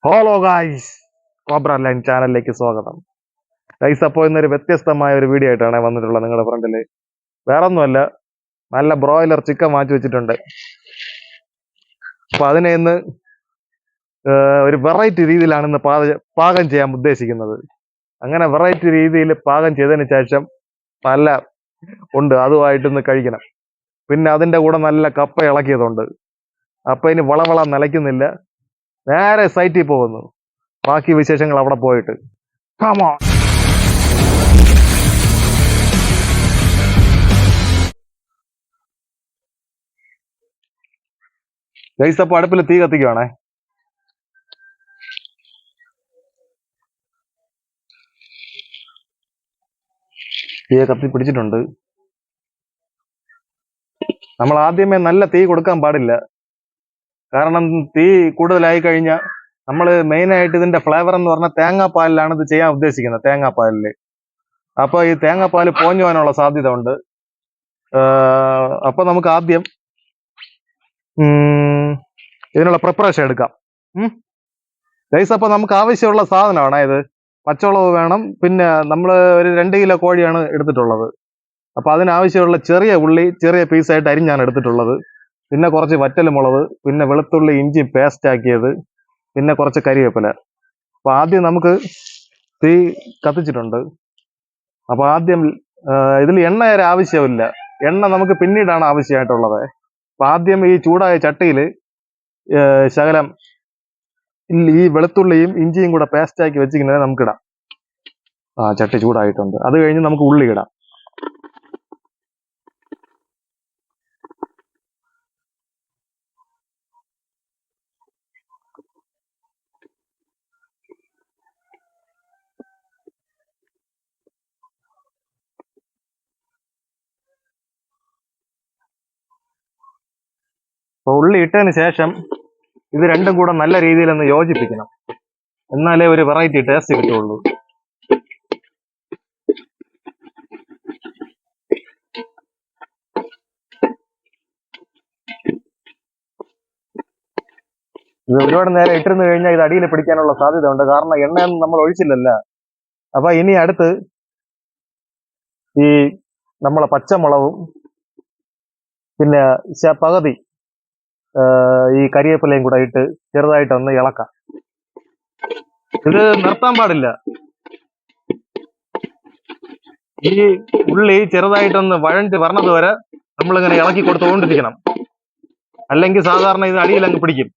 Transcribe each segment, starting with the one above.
Hello guys, cobra line ചാനലിലേക്ക് സ്വാഗതം. Guys, അപ്പോൾ ഇന്നൊരു വ്യത്യസ്തമായ ഒരു വീഡിയോ ആയിട്ടാണ് വന്നിട്ടുള്ളത് നിങ്ങളുടെ ഫ്രണ്ടിൽ. വേറെ ഒന്നുമല്ല, നല്ല ബ്രോയിലർ ചിക്കൻ വാങ്ങിച്ചു വെച്ചിട്ടുണ്ട്. അപ്പൊ അതിനെ ഇന്ന് ഒരു വെറൈറ്റി രീതിയിലാണ് ഇന്ന് പാകം ചെയ്യാൻ ഉദ്ദേശിക്കുന്നത്. അങ്ങനെ വെറൈറ്റി രീതിയിൽ പാകം ചെയ്തതിന് ശേഷം നല്ല ഉണ്ട്, അതുമായിട്ട് ഇന്ന് കഴിക്കണം. പിന്നെ അതിന്റെ കൂടെ നല്ല കപ്പ ഇളക്കിയതുണ്ട്. അപ്പൊ ഇനി വളവള നിലയ്ക്കുന്നില്ല, നേരെ സൈറ്റിൽ പോകുന്നു. ബാക്കി വിശേഷങ്ങൾ അവിടെ പോയിട്ട്. ഗൈസ്, അപ്പൊ അടുപ്പിൽ തീ കത്തിക്കുവാണേ. തീയെ കത്തി പിടിച്ചിട്ടുണ്ട്. നമ്മൾ ആദ്യമേ നല്ല തീ കൊടുക്കാൻ പാടില്ല, കാരണം തീ കൂടുതലായി കഴിഞ്ഞാൽ നമ്മൾ മെയിനായിട്ട് ഇതിന്റെ ഫ്ലേവർ എന്ന് പറഞ്ഞാൽ തേങ്ങാപ്പാലിലാണ് ഇത് ചെയ്യാൻ ഉദ്ദേശിക്കുന്നത്. തേങ്ങാപ്പാലില് അപ്പൊ ഈ തേങ്ങാപ്പാൽ പോഞ്ഞു പോകാനുള്ള സാധ്യത ഉണ്ട്. അപ്പൊ നമുക്ക് ആദ്യം ഇതിനുള്ള പ്രിപ്പറേഷൻ എടുക്കാം. ഗൈസ്, അപ്പൊ നമുക്ക് ആവശ്യമുള്ള സാധനമാണ് ഇത്. പച്ചമുളക് വേണം, പിന്നെ നമ്മൾ ഒരു 2 കിലോ കോഴിയാണ് എടുത്തിട്ടുള്ളത്. അപ്പൊ അതിനാവശ്യമുള്ള ചെറിയ ഉള്ളി ചെറിയ പീസായിട്ട് അരിഞ്ഞാണ് എടുത്തിട്ടുള്ളത്. പിന്നെ കുറച്ച് വറ്റൽമുളക്, പിന്നെ വെളുത്തുള്ളി ഇഞ്ചി പേസ്റ്റ് ആക്കിയത്, പിന്നെ കുറച്ച് കരിവേപ്പില. അപ്പൊ ആദ്യം നമുക്ക് തീ കത്തിച്ചിട്ടുണ്ട്. അപ്പൊ ആദ്യം ഇതിൽ എണ്ണ ആവശ്യമില്ല, എണ്ണ നമുക്ക് പിന്നീടാണ് ആവശ്യമായിട്ടുള്ളത്. അപ്പൊ ആദ്യം ഈ ചൂടായ ചട്ടിയിൽ ശകലം ഈ വെളുത്തുള്ളിയും ഇഞ്ചിയും കൂടെ പേസ്റ്റ് ആക്കി വെച്ചിരിക്കുന്നത് നമുക്കിടാം. ചട്ടി ചൂടായിട്ടുണ്ട്. അത് കഴിഞ്ഞ് നമുക്ക് ഉള്ളി ഇടാം. അപ്പൊ ഉള്ളി ഇട്ടതിന് ശേഷം ഇത് രണ്ടും കൂടെ നല്ല രീതിയിൽ ഒന്ന് യോജിപ്പിക്കണം, എന്നാലേ ഒരു വെറൈറ്റി ടേസ്റ്റ് കിട്ടുള്ളൂ. ഇത് ഒരുപാട് നേരം ഇട്ടിരുന്നു കഴിഞ്ഞാൽ ഇത് അടിയിൽ പിടിക്കാനുള്ള സാധ്യത ഉണ്ട്, കാരണം എണ്ണയൊന്നും നമ്മൾ ഒഴിച്ചില്ലല്ല. അപ്പൊ ഇനി അടുത്ത് ഈ നമ്മളെ പച്ചമുളകും പിന്നെ പകുതി ഈ കരിവേപ്പിലയും കൂടെ ഇട്ട് ചെറുതായിട്ടൊന്ന് ഇളക്കാം. ഇത് നിർത്താൻ പാടില്ല. ഈ ഉള്ളി ചെറുതായിട്ടൊന്ന് വഴണ്ട് വരണത് വരെ നമ്മളിങ്ങനെ ഇളക്കി കൊടുത്തുകൊണ്ടിരിക്കണം, അല്ലെങ്കിൽ സാധാരണ ഇത് അടിയിൽ അങ്ങ് പിടിക്കും.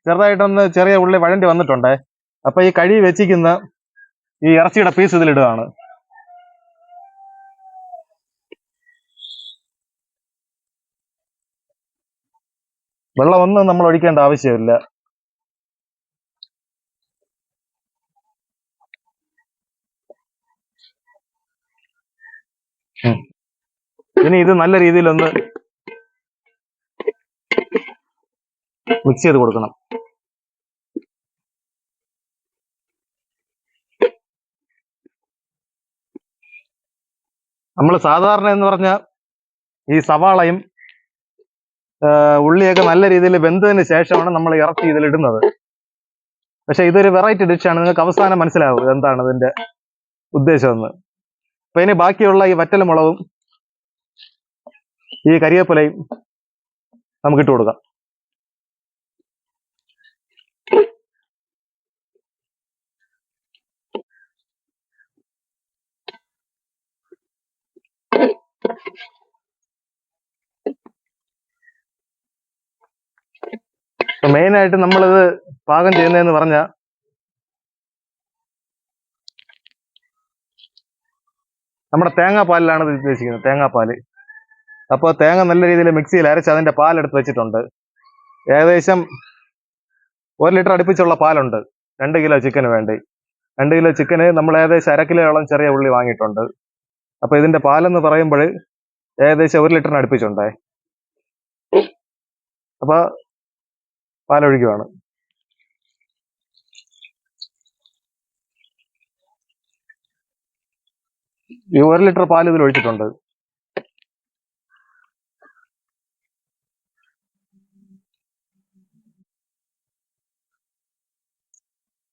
ചെറുതായിട്ടൊന്ന് ചെറിയ ഉള്ളി വഴണ്ടി വന്നിട്ടുണ്ടേ. അപ്പൊ ഈ കഴുകി വെച്ചിരിക്കുന്ന ഈ ഇറച്ചിയുടെ പീസ് ഇതിലിടുകയാണ്. വെള്ളമൊന്നും നമ്മൾ ഒഴിക്കേണ്ട ആവശ്യമില്ല. ഇനി ഇത് നല്ല രീതിയിലൊന്ന് മിക്സ് ചെയ്ത് കൊടുക്കണം. നമ്മൾ സാധാരണ എന്ന് പറഞ്ഞാൽ ഈ സവാളയും ഉള്ളിയൊക്കെ നല്ല രീതിയിൽ വെന്തതിന് ശേഷമാണ് നമ്മൾ ഇറച്ചി ഇതിലിടുന്നത്. പക്ഷെ ഇതൊരു വെറൈറ്റി ഡിഷാണ്, നിങ്ങൾക്ക് അവസാനം മനസ്സിലാവും എന്താണ് ഇതിന്റെ ഉദ്ദേശമെന്ന്. അപ്പൊ ഇനി ബാക്കിയുള്ള ഈ വറ്റൽമുളകും ഈ കരിവേപ്പിലയും നമുക്ക് ഇട്ട് കൊടുക്കാം. മെയിനായിട്ട് നമ്മളിത് പാകം ചെയ്യുന്നതെന്ന് പറഞ്ഞാൽ നമ്മുടെ തേങ്ങാപ്പാലിലാണ് ഇത് ഉദ്ദേശിക്കുന്നത്, തേങ്ങാപ്പാല്. അപ്പോൾ തേങ്ങ നല്ല രീതിയിൽ മിക്സിയിൽ അരച്ച് അതിന്റെ പാലെടുത്ത് വെച്ചിട്ടുണ്ട്. ഏകദേശം 1 ലിറ്റർ അടുപ്പിച്ചുള്ള പാലുണ്ട് 2 കിലോ ചിക്കന് വേണ്ടി. 2 കിലോ ചിക്കന് നമ്മൾ ഏകദേശം 1/2 കിലോയോളം ചെറിയ ഉള്ളി വാങ്ങിയിട്ടുണ്ട്. അപ്പൊ ഇതിന്റെ പാലെന്ന് പറയുമ്പോൾ ഏകദേശം 1 ലിറ്ററിന് അടുപ്പിച്ചുണ്ടേ. അപ്പൊ പാലൊഴിക്കുവാണ്. ഈ 1 ലിറ്റർ പാൽ ഇതിൽ ഒഴിച്ചിട്ടുണ്ട്.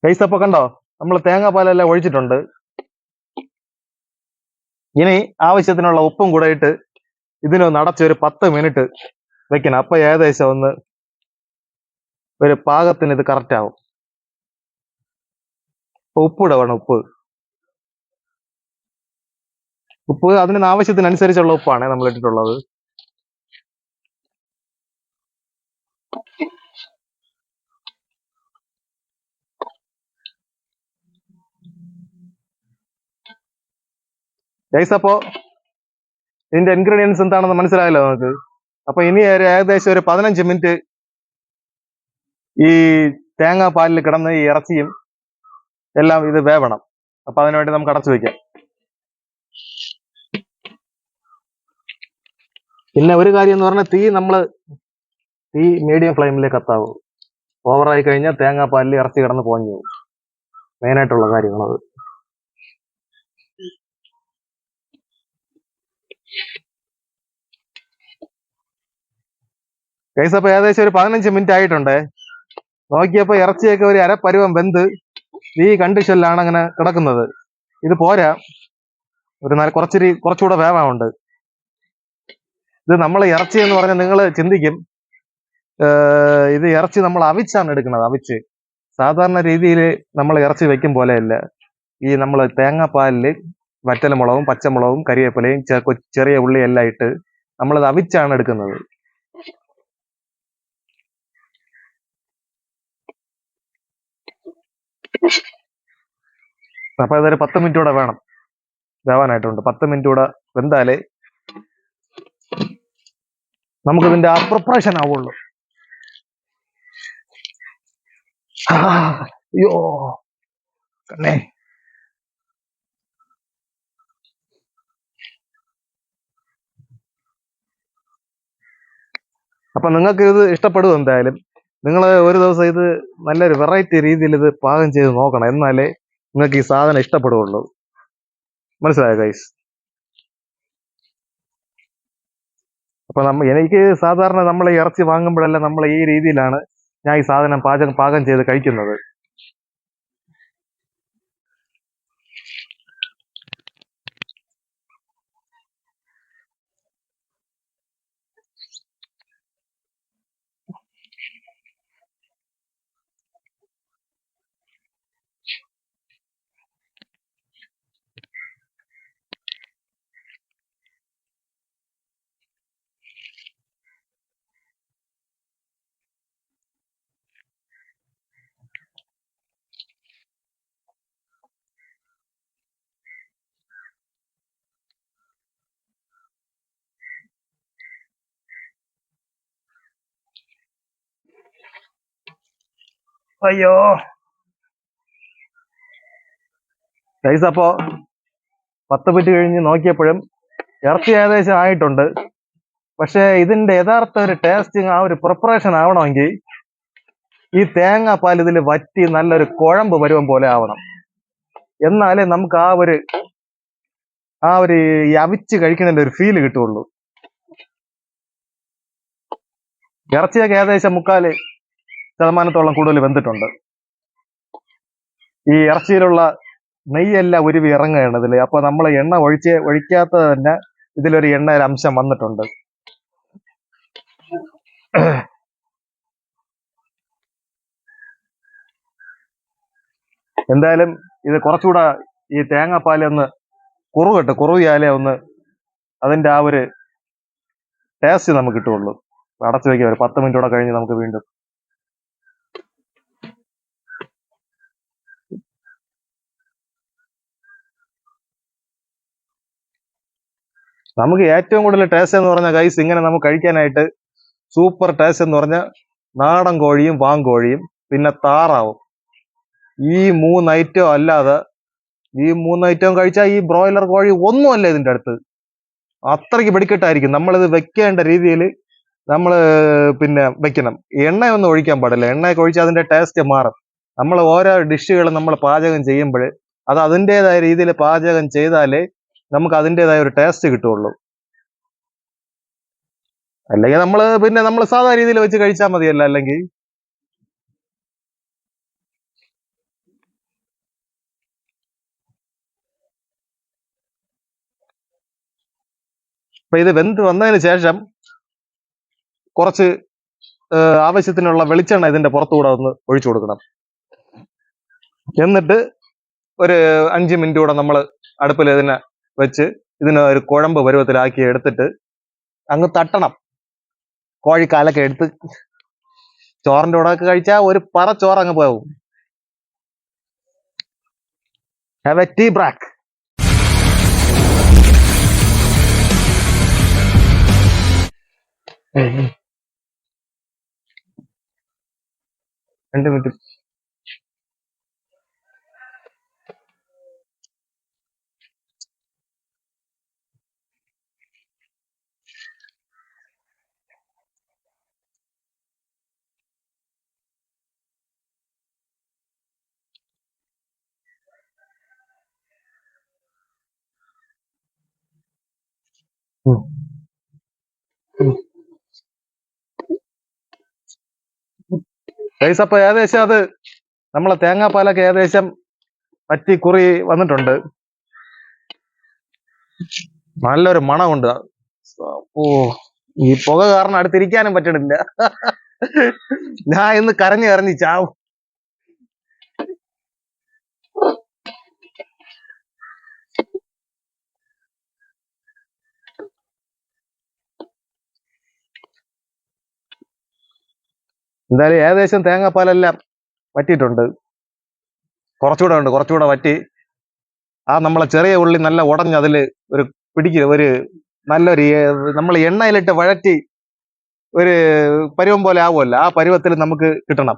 ഗൈസ് അപ്പൊ കണ്ടോ, നമ്മൾ തേങ്ങാപ്പാലെല്ലാം ഒഴിച്ചിട്ടുണ്ട്. ഇനി ആവശ്യത്തിനുള്ള ഉപ്പും കൂടെ ഇട്ട് ഇതിനൊന്ന് അടച്ച് ഒരു 10 മിനിറ്റ് വെക്കണം. അപ്പൊ ഏകദേശം ഒന്ന് ഒരു പാകത്തിന് ഇത് കറക്റ്റ് ആവും. അപ്പൊ ഉപ്പ് വേണം. ഉപ്പ് അതിന് ആവശ്യത്തിനനുസരിച്ചുള്ള ഉപ്പാണ് നമ്മൾ ഇട്ടിട്ടുള്ളത്. ഗൈസ് അപ്പോ ഇതിന്റെ ഇൻഗ്രീഡിയൻസ് എന്താണെന്ന് മനസ്സിലായല്ലോ നമുക്ക്. അപ്പൊ ഇനി ഏകദേശം ഒരു 15 മിനിറ്റ് ഈ തേങ്ങാപ്പാലിൽ കിടന്ന് ഈ ഇറച്ചിയും എല്ലാം ഇത് വേവണം. അപ്പൊ അതിനുവേണ്ടി നമുക്ക് അടച്ചു വെക്കാം. പിന്നെ ഒരു കാര്യം എന്ന് പറഞ്ഞാൽ തീ മീഡിയം ഫ്ലെയിമിലേക്ക് കത്താവൂ. ഓവറായി കഴിഞ്ഞാൽ തേങ്ങാപ്പാലിൽ ഇറച്ചി കിടന്ന് പോഞ്ഞു പോകും. മെയിനായിട്ടുള്ള കാര്യങ്ങളത്. ഗൈസ് അപ്പൊ ഏകദേശം ഒരു 15 മിനിറ്റ് ആയിട്ടുണ്ട്. നോക്കിയപ്പോ ഇറച്ചിയൊക്കെ ഒരു അരപ്പരുവം വെന്ത് ഈ കണ്ടീഷനിലാണ് അങ്ങനെ കിടക്കുന്നത്. ഇത് പോരാ, ഒരു കുറച്ചുകൂടെ വേവാനുണ്ട്. ഇത് നമ്മൾ ഇറച്ചി എന്ന് പറഞ്ഞാൽ നിങ്ങൾ ചിന്തിക്കും, ഇത് ഇറച്ചി നമ്മൾ അവിച്ചാണ് എടുക്കുന്നത്. അവിച്ച് സാധാരണ രീതിയിൽ നമ്മൾ ഇറച്ചി വെക്കും പോലെയല്ല. ഈ നമ്മൾ തേങ്ങാപ്പാലില് വറ്റൽമുളകും പച്ചമുളകും കരിവേപ്പിലയും ചെറിയ ഉള്ളി എല്ലാം ഇട്ട് നമ്മളത് അവിച്ചാണ് എടുക്കുന്നത്. അപ്പൊ ഇതൊരു 10 മിനിറ്റ് കൂടെ വേണം വേവാനായിട്ടുണ്ട്. 10 മിനിറ്റ് കൂടെ വെന്താലേ നമുക്കിതിന്റെ ആ പ്രിപ്പറേഷൻ ആവുള്ളൂ. അയ്യോ കണ്ണേ. അപ്പൊ നിങ്ങൾക്ക് ഇത് ഇഷ്ടപ്പെടും. എന്തായാലും നിങ്ങൾ ഒരു ദിവസം ഇത് നല്ലൊരു വെറൈറ്റി രീതിയിൽ ഇത് പാകം ചെയ്ത് നോക്കണം. എന്നാലേ നിങ്ങൾക്ക് ഈ സാധനം ഇഷ്ടപ്പെടുകയുള്ളൂ. മനസ്സിലായോ ഗൈസ്? അപ്പൊ എനിക്ക് സാധാരണ നമ്മൾ ഈ ഇറച്ചി വാങ്ങുമ്പോഴെല്ലാം നമ്മൾ ഈ രീതിയിലാണ് ഞാൻ ഈ സാധനം പാകം ചെയ്ത് കഴിക്കുന്നത്. അയ്യോ ഗൈസ് അപ്പോ 10 മിനിറ്റ് കഴിഞ്ഞ് നോക്കിയപ്പോഴും ഇറച്ചി ഏകദേശം ആയിട്ടുണ്ട്. പക്ഷെ ഇതിന്റെ യഥാർത്ഥ ഒരു ടേസ്റ്റ്, ആ ഒരു പ്രിപ്പറേഷൻ ആവണമെങ്കിൽ ഈ തേങ്ങാപ്പാൽ ഇതിൽ വറ്റി നല്ലൊരു കുഴമ്പ് പരുവം പോലെ ആവണം. എന്നാലേ നമുക്ക് ആ ഒരു ഈ അവിച്ച് കഴിക്കുന്നതിന്റെ ഒരു ഫീല് കിട്ടുള്ളൂ. ഇറച്ചിയൊക്കെ ഏകദേശം 3/4% കൂടുതൽ വെന്തിട്ടുണ്ട്. ഈ ഇറച്ചിയിലുള്ള നെയ്യെല്ലാം ഉരുവി ഇറങ്ങുകയാണ് ഇതില്. അപ്പൊ നമ്മൾ എണ്ണ ഒഴിക്കാത്തത് തന്നെ ഇതിലൊരു എണ്ണയുടെ അംശം വന്നിട്ടുണ്ട്. എന്തായാലും ഇത് കുറച്ചുകൂടെ ഈ തേങ്ങാപ്പാൽ ഒന്ന് കുറുകിയാലേ ഒന്ന് അതിന്റെ ആ ഒരു ടേസ്റ്റ് നമുക്ക് കിട്ടുള്ളൂ. അടച്ചു വെക്കുക. ഒരു 10 മിനിറ്റ് കൂടെ കഴിഞ്ഞ് നമുക്ക് വീണ്ടും നമുക്ക് ഏറ്റവും കൂടുതൽ ടേസ്റ്റ് എന്ന് പറഞ്ഞ ഗൈസ് ഇങ്ങനെ നമുക്ക് കഴിക്കാനായിട്ട് സൂപ്പർ ടേസ്റ്റ് എന്ന് പറഞ്ഞ നാടൻ കോഴിയും വാങ്കോഴിയും പിന്നെ താറാവും. ഈ 3 ഐറ്റം അല്ലാതെ ഈ 3 ഐറ്റം കഴിച്ചാൽ ഈ ബ്രോയിലർ കോഴി ഒന്നുമല്ല ഇതിന്റെ അടുത്ത്. അത്രയ്ക്ക് വെടിക്കെട്ടായിരിക്കും. നമ്മളിത് വെക്കേണ്ട രീതിയിൽ നമ്മൾ പിന്നെ വെക്കണം. എണ്ണയൊന്നും ഒഴിക്കാൻ പാടില്ല. എണ്ണയൊക്കെ ഒഴിച്ചാൽ അതിന്റെ ടേസ്റ്റ് മാറും. നമ്മൾ ഓരോ ഡിഷുകളും നമ്മൾ പാചകം ചെയ്യുമ്പോൾ അത് അതിൻ്റെതായ രീതിയിൽ പാചകം ചെയ്താലേ നമുക്ക് അതിൻ്റെതായ ഒരു ടേസ്റ്റ് കിട്ടുള്ളൂ. അല്ലെങ്കിൽ നമ്മൾ സാധാ രീതിയിൽ വെച്ച് കഴിച്ചാൽ മതിയല്ല. അല്ലെങ്കിൽ അപ്പൊ ഇത് വെന്ത് വന്നതിന് ശേഷം കുറച്ച് ആവശ്യത്തിനുള്ള വെളിച്ചെണ്ണ ഇതിന്റെ പുറത്തുകൂടെ ഒന്ന് ഒഴിച്ചു കൊടുക്കണം. എന്നിട്ട് ഒരു 5 മിനിറ്റ് കൂടെ നമ്മൾ അടുപ്പിൽ ഇതിനെ വെച്ച് ഇതിനെ ഒരു കുഴമ്പ് പരുവത്തിലാക്കി എടുത്തിട്ട് അങ്ങ് തട്ടണം. കോഴിക്കാലൊക്കെ എടുത്ത് ചോറിന്റെ കൂടെ ഒക്കെ കഴിച്ചാൽ ഒരു പറ ചോറ് അങ്ങ് പോകും. Have a tea break. രണ്ട് മിനിറ്റ്. ഗൈസ്, അപ്പൊ ഏകദേശം അത് നമ്മളെ തേങ്ങാപ്പാലൊക്കെ ഏകദേശം പറ്റി കുറി വന്നിട്ടുണ്ട്. നല്ലൊരു മണമുണ്ട്. ഓ, ഈ പുക കാരണം അടുത്തിരിക്കാനും പറ്റണില്ല. ഞാൻ ഇന്ന് കരഞ്ഞു കരഞ്ഞ് ചാവും. എന്തായാലും ഏകദേശം തേങ്ങാപ്പാലെല്ലാം വറ്റിയിട്ടുണ്ട്. കുറച്ചുകൂടെ വറ്റി. ആ നമ്മളെ ചെറിയ ഉള്ളി നല്ല ഉടഞ്ഞ് അതില് ഒരു ഒരു നല്ലൊരു നമ്മൾ എണ്ണയിലിട്ട് വഴറ്റി ഒരു പരുവം പോലെ ആവുമല്ലോ, ആ പരുവത്തിൽ നമുക്ക് കിട്ടണം.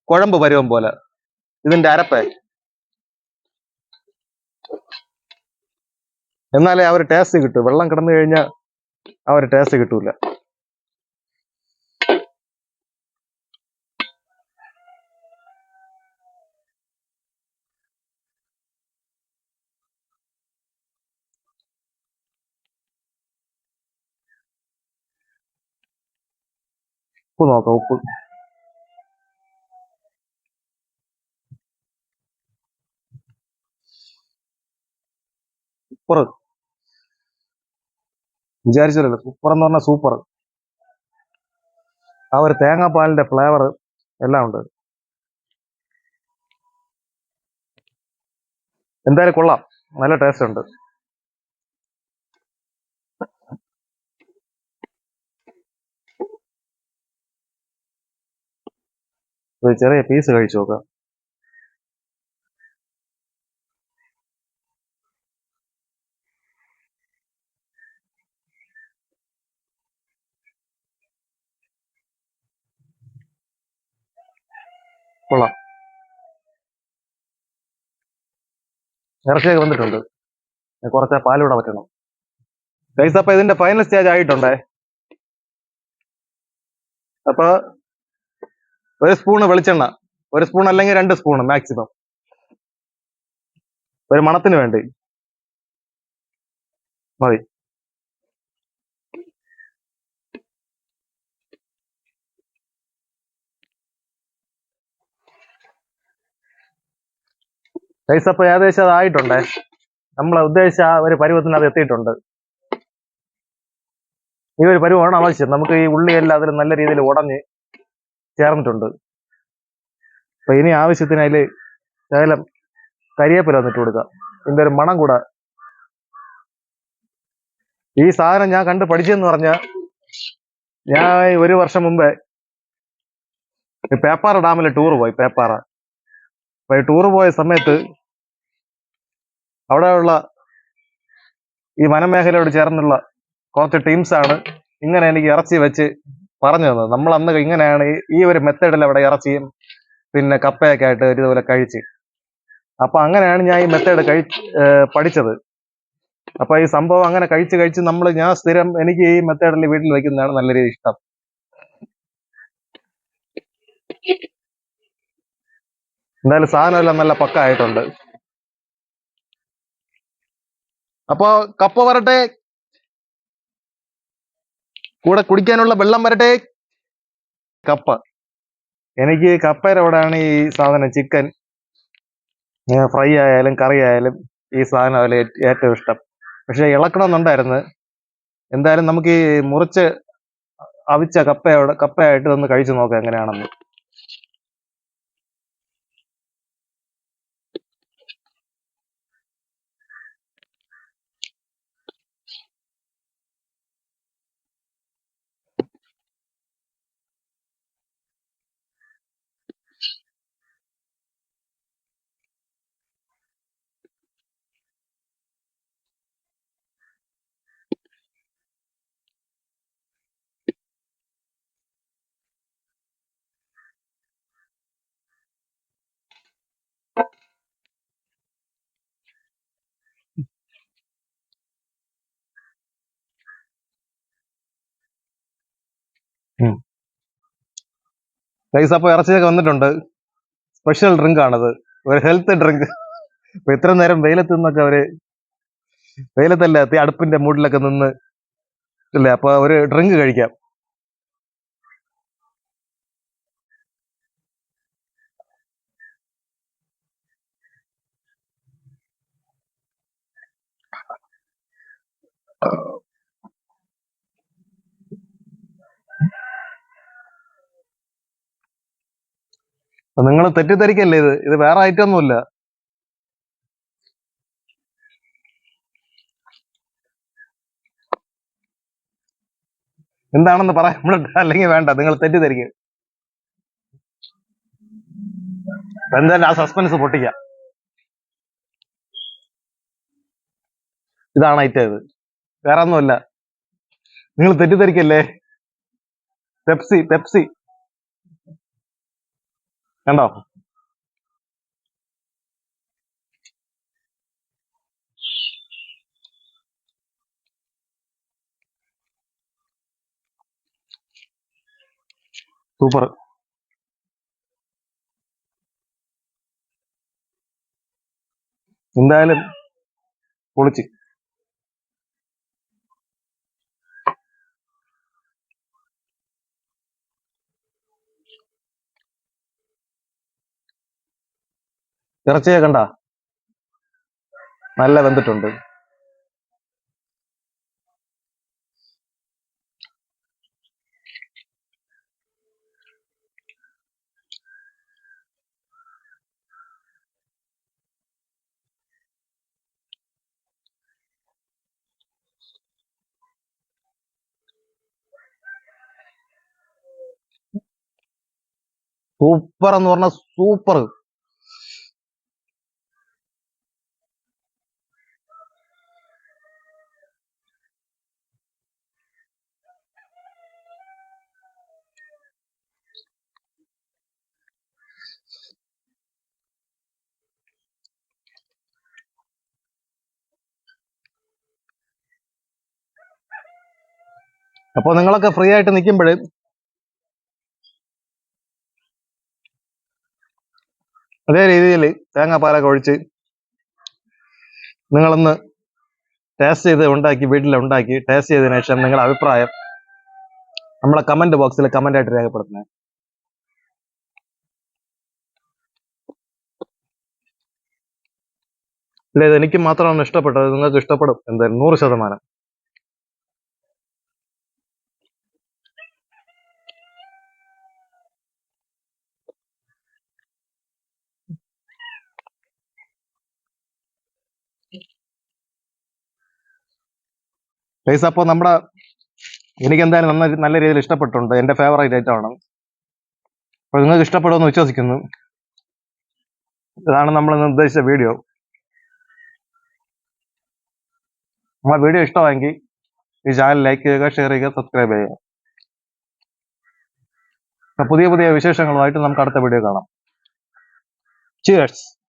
കുഴമ്പ് പരുവം പോലെ ഇതിന്റെ അരപ്പ്. എന്നാലേ ആ ഒരു ടേസ്റ്റ് കിട്ടൂ. വെള്ളം കിടന്നു കഴിഞ്ഞാൽ ആ ഒരു ടേസ്റ്റ് കിട്ടൂല. ഉപ്പ് നോക്കാം. ഉപ്പ് സൂപ്പർ. വിചാരിച്ചല്ലോ, സൂപ്പർ എന്ന് പറഞ്ഞാൽ സൂപ്പർ. ആ ഒരു തേങ്ങാപ്പാലിന്റെ ഫ്ലേവർ എല്ലാം ഉണ്ട്. എന്തായാലും കൊള്ളാം, നല്ല ടേസ്റ്റ് ഉണ്ട്. ഒരു ചെറിയ പീസ് കഴിച്ചു നോക്കാം. കൊള്ളാം. ഇറച്ചിയൊക്കെ വന്നിട്ടുണ്ട്. കുറച്ച് പാലൂടെ പറ്റണം. ഗൈസ്, അപ്പൊ ഇതിന്റെ ഫൈനൽ സ്റ്റേജ് ആയിട്ടുണ്ടേ. അപ്പൊ ഒരു സ്പൂണ് വെളിച്ചെണ്ണ, ഒരു സ്പൂൺ അല്ലെങ്കിൽ 2 സ്പൂണ് മാക്സിമം, ഒരു മണത്തിന് വേണ്ടി മതി. ഗൈസ്, അപ്പൊ ഏകദേശം അതായിട്ടുണ്ടേ. നമ്മൾ ഉദ്ദേശിച്ച ആ ഒരു പരുവത്തിന് അത് എത്തിയിട്ടുണ്ട്. ഈ ഒരു പരുവമാണ് ആവശ്യം. നമുക്ക് ഈ ഉള്ളിയെല്ലാം അതിൽ നല്ല രീതിയിൽ ഉടഞ്ഞ് ചേർന്നിട്ടുണ്ട്. അപ്പൊ ഇനി ആവശ്യത്തിന് അതിൽ ശകലം കരിയേപ്പില വന്നിട്ട് കൊടുക്കുക. ഇതിന്റെ ഒരു മണം കൂടെ. ഈ സാധനം ഞാൻ കണ്ട് പഠിച്ചെന്ന് പറഞ്ഞാൽ, ഞാൻ 1 വർഷം മുമ്പേ പേപ്പാറ ഡാമിൽ ടൂർ പോയി. പേപ്പാറ. അപ്പൊ ഈ ടൂർ പോയ സമയത്ത് അവിടെയുള്ള ഈ വനമേഖലയോട് ചേർന്നുള്ള കുറച്ച് ടീംസാണ് ഇങ്ങനെ എനിക്ക് ഇറച്ചി വെച്ച് പറഞ്ഞു തന്നത്. നമ്മൾ അന്ന് ഇങ്ങനെയാണ് ഈ ഒരു മെത്തേഡിൽ അവിടെ ഇറച്ചിയും പിന്നെ കപ്പയൊക്കെ ആയിട്ട് ഇതുപോലെ കഴിച്ച്. അപ്പൊ അങ്ങനെയാണ് ഞാൻ ഈ മെത്തേഡ് പഠിച്ചത്. അപ്പൊ ഈ സംഭവം അങ്ങനെ കഴിച്ച് ഞാൻ സ്ഥിരം എനിക്ക് ഈ മെത്തേഡിൽ വീട്ടിൽ വെക്കുന്നതാണ് നല്ല രീതി ഇഷ്ടം. എന്തായാലും സാധനം എല്ലാം നല്ല പക്ക ആയിട്ടുണ്ട്. അപ്പൊ കപ്പ വരട്ടെ, കൂടെ കുടിക്കാനുള്ള വെള്ളം വരട്ടെ. കപ്പ, എനിക്ക് കപ്പയുടെ കൂടെയാണ് ഈ സാധനം ചിക്കൻ ഫ്രൈ ആയാലും കറി ആയാലും ഈ സാധനം അതിൽ ഏറ്റവും ഇഷ്ടം. പക്ഷെ ഇളക്കണമെന്നുണ്ടായിരുന്നു. എന്തായാലും നമുക്ക് ഈ മുറിച്ച് അവിച്ച കപ്പയായിട്ട് ഒന്ന് കഴിച്ചു നോക്കാം എങ്ങനെയാണെന്ന്. ഗൈസ്, അപ്പോൾ ഇറച്ചിയൊക്കെ വന്നിട്ടുണ്ട്. സ്പെഷ്യൽ ഡ്രിങ്ക് ആണത്, ഒരു ഹെൽത്ത് ഡ്രിങ്ക്. ഇപ്പൊ ഇത്ര നേരം വെയിലത്ത് നിന്നൊക്കെ വെയിലത്തല്ല അടുപ്പിന്റെ മൂട്ടിലൊക്കെ നിന്ന് ഇല്ലേ, അപ്പൊ ഒരു ഡ്രിങ്ക് കഴിക്കാം. നിങ്ങൾ തെറ്റിദ്ധരിക്കല്ലേ, ഇത് വേറെ ഐറ്റം ഒന്നുമില്ല. എന്താണെന്ന് പറയാൻ അല്ലെങ്കിൽ വേണ്ട, നിങ്ങൾ തെറ്റിദ്ധരിക്കും. എന്തായാലും ആ സസ്പെൻസ് പൊട്ടിക്കാം. ഇതാണ് ഐറ്റം, ഇത് വേറെ ഒന്നുമല്ല. നിങ്ങൾ തെറ്റിദ്ധരിക്കല്ലേ. പെപ്സി പെപ്സി കണ്ടോ? സൂപ്പർ. എന്തായാലും പൊളിച്ച്. ഇറച്ചിയെ കണ്ട നല്ല വെന്തിട്ടുണ്ട്. സൂപ്പർ എന്ന് പറഞ്ഞ സൂപ്പർ. അപ്പൊ നിങ്ങളൊക്കെ ഫ്രീ ആയിട്ട് നിൽക്കുമ്പോൾ അതേ രീതിയിൽ തേങ്ങാപ്പാലൊക്കെ ഒഴിച്ച് നിങ്ങളൊന്ന് ടേസ്റ്റ് ചെയ്ത് വീട്ടിലുണ്ടാക്കി ടേസ്റ്റ് ചെയ്തതിനു ശേഷം നിങ്ങളുടെ അഭിപ്രായം നമ്മളെ കമന്റ് ബോക്സിൽ കമന്റ് ആയിട്ട് രേഖപ്പെടുത്തണേ. ഇല്ല, ഇത് എനിക്ക് മാത്രമാണ് ഇഷ്ടപ്പെട്ടത്, നിങ്ങൾക്ക് ഇഷ്ടപ്പെടും എന്തായാലും 100%. ഗൈസ്, അപ്പോൾ എനിക്ക് എന്തായാലും നല്ല രീതിയിൽ ഇഷ്ടപ്പെട്ടിട്ടുണ്ട്. എന്റെ ഫേവറേറ്റ് ഐറ്റം ആണ്. അപ്പോൾ നിങ്ങൾക്ക് ഇഷ്ടപ്പെടുമെന്ന് വിശ്വസിക്കുന്നു. ഇതാണ് നമ്മൾ ഇന്ന് ഉദ്ദേശിച്ച വീഡിയോ. നമ്മുടെ വീഡിയോ ഇഷ്ടമായെങ്കിൽ ഈ ചാനൽ ലൈക്ക് ചെയ്യുക, ഷെയർ ചെയ്യുക, സബ്സ്ക്രൈബ് ചെയ്യുക. പുതിയ പുതിയ വിശേഷങ്ങളുമായിട്ട് നമുക്ക് അടുത്ത വീഡിയോ കാണാം. ചിയേഴ്സ്.